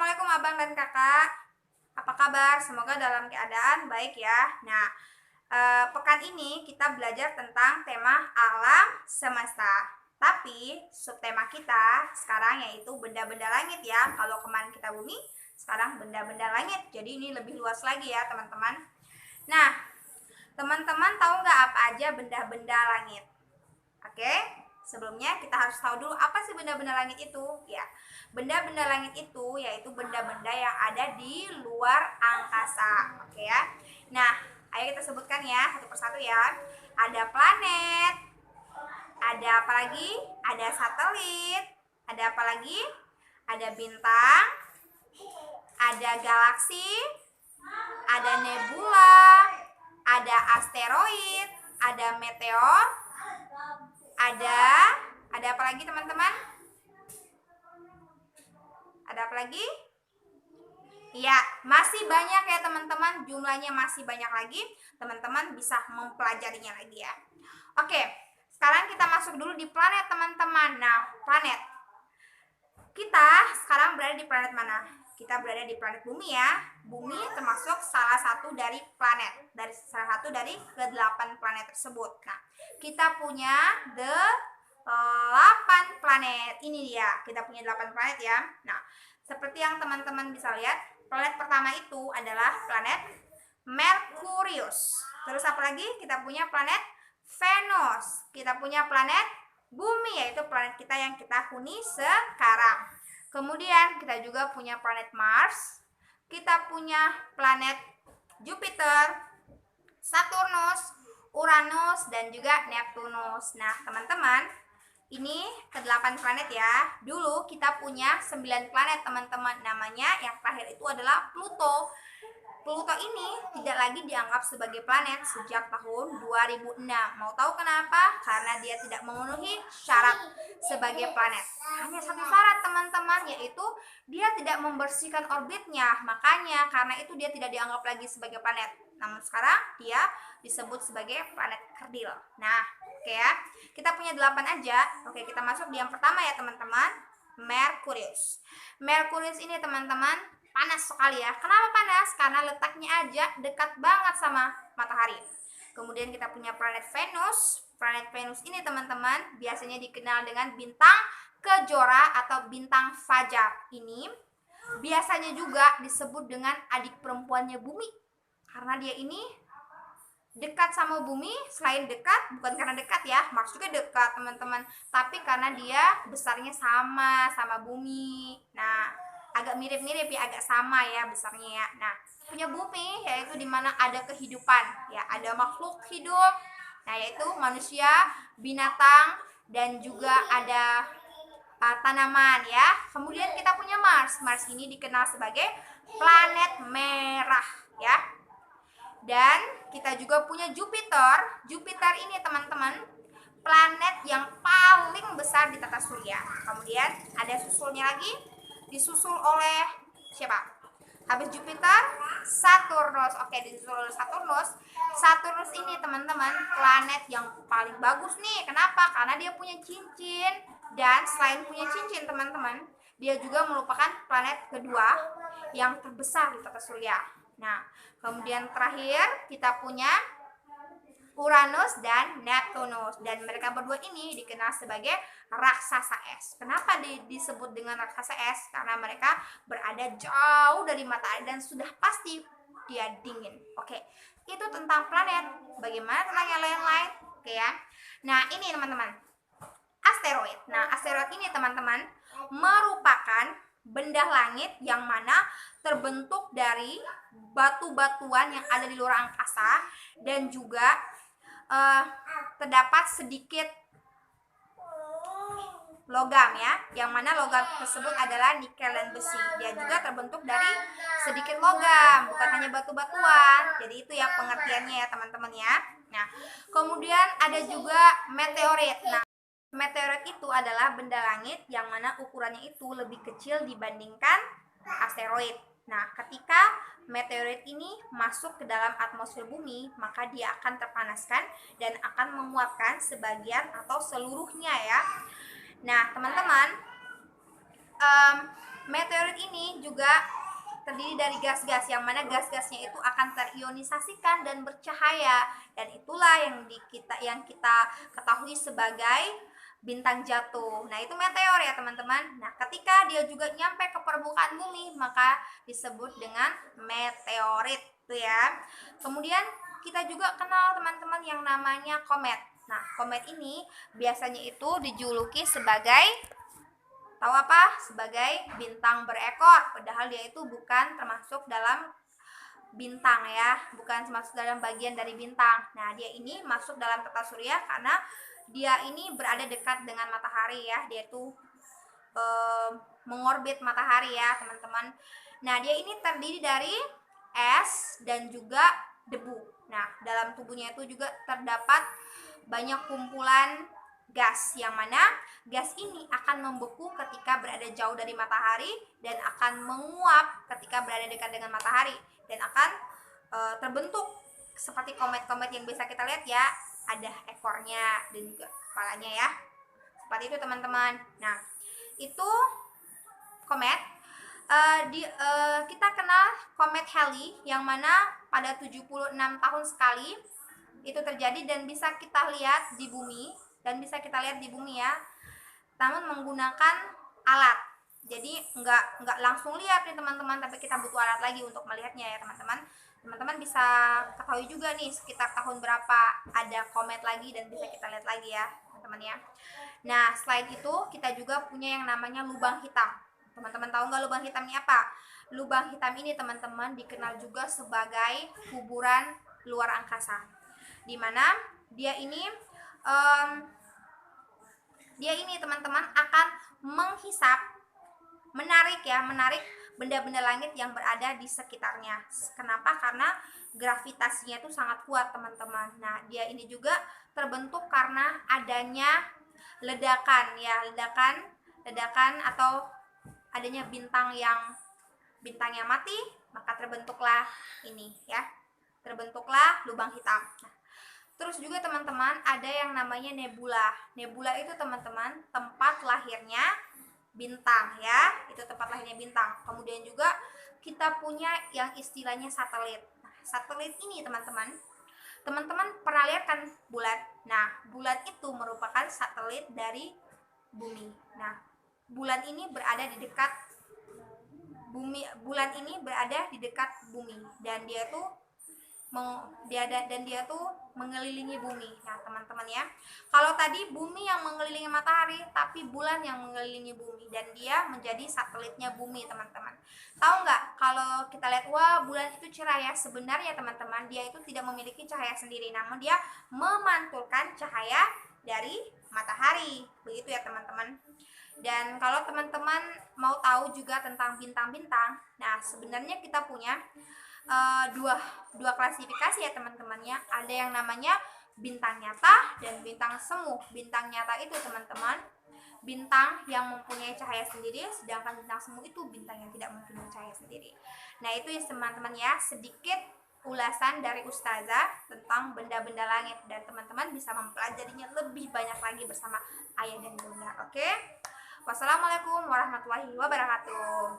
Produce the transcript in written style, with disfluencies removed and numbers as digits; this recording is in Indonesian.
Assalamualaikum abang dan kakak. Apa kabar? Semoga dalam keadaan baik ya. Nah, pekan ini kita belajar tentang tema alam semesta. Tapi subtema kita sekarang yaitu benda-benda langit ya. Kalau kemarin kita bumi, sekarang benda-benda langit. Jadi ini lebih luas lagi ya teman-teman. Nah, teman-teman tahu nggak apa aja benda-benda langit? Oke? Sebelumnya kita harus tahu dulu apa sih benda-benda langit itu. Ya, benda-benda langit itu yaitu benda-benda yang ada di luar angkasa. Oke ya. Nah, ayo kita sebutkan ya satu persatu ya. Ada planet, ada apa lagi? Ada satelit, ada apa lagi? Ada bintang, ada galaksi, ada nebula, ada asteroid, ada meteor, ada apa lagi teman-teman? Ada apa lagi? Ya, masih banyak ya teman-teman, jumlahnya masih banyak lagi. Teman-teman bisa mempelajarinya lagi ya. Oke, sekarang kita masuk dulu di planet teman-teman. Nah, planet. Kita sekarang berada di planet mana? Kita berada di planet bumi ya. Bumi termasuk salah satu dari planet. Salah satu dari ke-8 planet tersebut. Nah, kita punya 8 planet. Ini dia, kita punya 8 planet ya. Nah, seperti yang teman-teman bisa lihat, planet pertama itu adalah planet Merkurius. Terus apa lagi? Kita punya planet Venus. Kita punya planet Bumi, yaitu planet kita yang kita huni sekarang. Kemudian kita juga punya planet Mars. Kita punya planet Jupiter, Saturnus, Uranus, dan juga Neptunus. Nah, teman-teman, ini ke-8 planet ya. Dulu kita punya 9 planet, teman-teman. Namanya yang terakhir itu adalah Pluto. Pluto ini tidak lagi dianggap sebagai planet sejak tahun 2006. Mau tahu kenapa? Karena dia tidak memenuhi syarat sebagai planet. Hanya satu syarat teman-teman, yaitu dia tidak membersihkan orbitnya. Makanya karena itu dia tidak dianggap lagi sebagai planet. Namun sekarang dia disebut sebagai planet kerdil. Nah, oke ya. Kita punya 8 aja. Oke, kita masuk di yang pertama ya teman-teman. Merkurius. Merkurius ini teman-teman panas sekali ya. Kenapa panas? Karena letaknya aja dekat banget sama matahari. Kemudian kita punya planet Venus. Planet Venus ini teman-teman biasanya dikenal dengan bintang kejora atau bintang fajar. Ini biasanya juga disebut dengan adik perempuannya bumi. Karena dia ini dekat sama bumi. Selain dekat, bukan karena dekat ya, maksudnya dekat teman-teman, tapi karena dia besarnya sama bumi. Nah, agak mirip-mirip ya, agak sama ya besarnya ya. Nah, punya bumi yaitu dimana ada kehidupan ya, ada makhluk hidup, nah yaitu manusia, binatang, dan juga ada tanaman ya. Kemudian kita punya Mars. Mars ini dikenal sebagai planet merah ya. Dan kita juga punya Jupiter. Jupiter ini teman-teman planet yang paling besar di tata surya. Kemudian ada susulnya lagi, disusul oleh siapa? Habis Jupiter, Saturnus. Oke, disusul oleh Saturnus. Saturnus ini teman-teman planet yang paling bagus nih. Kenapa? Karena dia punya cincin. Dan selain punya cincin teman-teman, dia juga merupakan planet kedua yang terbesar di tata surya. Nah, kemudian terakhir kita punya Uranus dan Neptunus, dan mereka berdua ini dikenal sebagai raksasa es. Kenapa disebut dengan raksasa es? Karena mereka berada jauh dari matahari dan sudah pasti dia dingin. Oke, itu tentang planet. Bagaimana tentang yang lain-lain? Oke ya. Nah, ini teman-teman, asteroid. Nah, asteroid ini teman-teman merupakan benda langit yang mana terbentuk dari batu-batuan yang ada di luar angkasa, dan juga terdapat sedikit logam ya, yang mana logam tersebut adalah nikel dan besi. Dia juga terbentuk dari sedikit logam, bukan hanya batu-batuan. Jadi itu ya pengertiannya ya teman-teman ya. Nah, kemudian ada juga meteorit. Nah, meteorit itu adalah benda langit yang mana ukurannya itu lebih kecil dibandingkan asteroid. Nah, ketika meteorit ini masuk ke dalam atmosfer bumi, maka dia akan terpanaskan dan akan menguapkan sebagian atau seluruhnya ya. Nah, teman-teman, Meteorit ini juga terdiri dari gas-gas, yang mana gas-gasnya itu akan terionisasikan dan bercahaya, dan itulah yang kita ketahui sebagai bintang jatuh. Nah, itu meteor ya teman-teman. Nah, ketika dia juga nyampe ke permukaan bumi, maka disebut dengan meteorit tuh ya. Kemudian kita juga kenal teman-teman yang namanya komet. Nah, komet ini biasanya itu dijuluki sebagai, tahu apa? Sebagai bintang berekor, padahal dia itu bukan termasuk dalam bintang ya, bukan termasuk dalam bagian dari bintang. Nah, dia ini masuk dalam tata surya karena dia ini berada dekat dengan matahari ya, dia itu mengorbit matahari ya teman-teman. Nah, dia ini terdiri dari es dan juga debu. Nah, dalam tubuhnya itu juga terdapat banyak kumpulan gas, yang mana gas ini akan membeku ketika berada jauh dari matahari dan akan menguap ketika berada dekat dengan matahari, dan akan terbentuk seperti komet-komet yang bisa kita lihat ya, ada ekornya dan juga kepalanya ya, seperti itu teman-teman. Nah, itu komet. Kita kenal komet Halley, yang mana pada 76 tahun sekali itu terjadi dan bisa kita lihat di bumi, ya, namun menggunakan alat. Jadi nggak langsung lihat nih teman-teman, tapi kita butuh alat lagi untuk melihatnya ya teman-teman. Teman-teman bisa ketahui juga nih sekitar tahun berapa ada komet lagi dan bisa kita lihat lagi ya teman-teman ya. Nah, selain itu kita juga punya yang namanya lubang hitam. Teman-teman tahu nggak lubang hitam ini apa? Lubang hitam ini teman-teman dikenal juga sebagai kuburan luar angkasa, dimana dia ini teman-teman akan menghisap, menarik benda-benda langit yang berada di sekitarnya. Kenapa? Karena gravitasinya itu sangat kuat teman-teman. Nah, dia ini juga terbentuk karena adanya ledakan atau adanya bintangnya mati, maka terbentuklah lubang hitam. Nah, terus juga teman-teman ada yang namanya nebula. Nebula itu teman-teman tempat lahirnya bintang ya, itu tempat lahirnya bintang. Kemudian juga kita punya yang istilahnya satelit. Nah, satelit ini teman-teman pernah lihat kan bulan? Nah, bulan itu merupakan satelit dari bumi. Nah, bulan ini berada di dekat bumi dan dia tuh mengelilingi bumi. Nah, teman-teman ya, kalau tadi bumi yang mengelilingi matahari, tapi bulan yang mengelilingi bumi dan dia menjadi satelitnya bumi teman-teman. Tahu nggak kalau kita lihat, wah bulan itu cerah ya, sebenarnya teman-teman dia itu tidak memiliki cahaya sendiri, namun dia memantulkan cahaya dari matahari, begitu ya teman-teman. Dan kalau teman-teman mau tahu juga tentang bintang-bintang, nah sebenarnya kita punya dua klasifikasi ya teman-temannya. Ada yang namanya bintang nyata dan bintang semu. Bintang nyata itu teman-teman bintang yang mempunyai cahaya sendiri, sedangkan bintang semu itu bintang yang tidak mempunyai cahaya sendiri. Nah, itu ya teman-teman ya, sedikit ulasan dari Ustazah tentang benda-benda langit, dan teman-teman bisa mempelajarinya lebih banyak lagi bersama ayah dan bunda. Oke? Wassalamualaikum warahmatullahi wabarakatuh.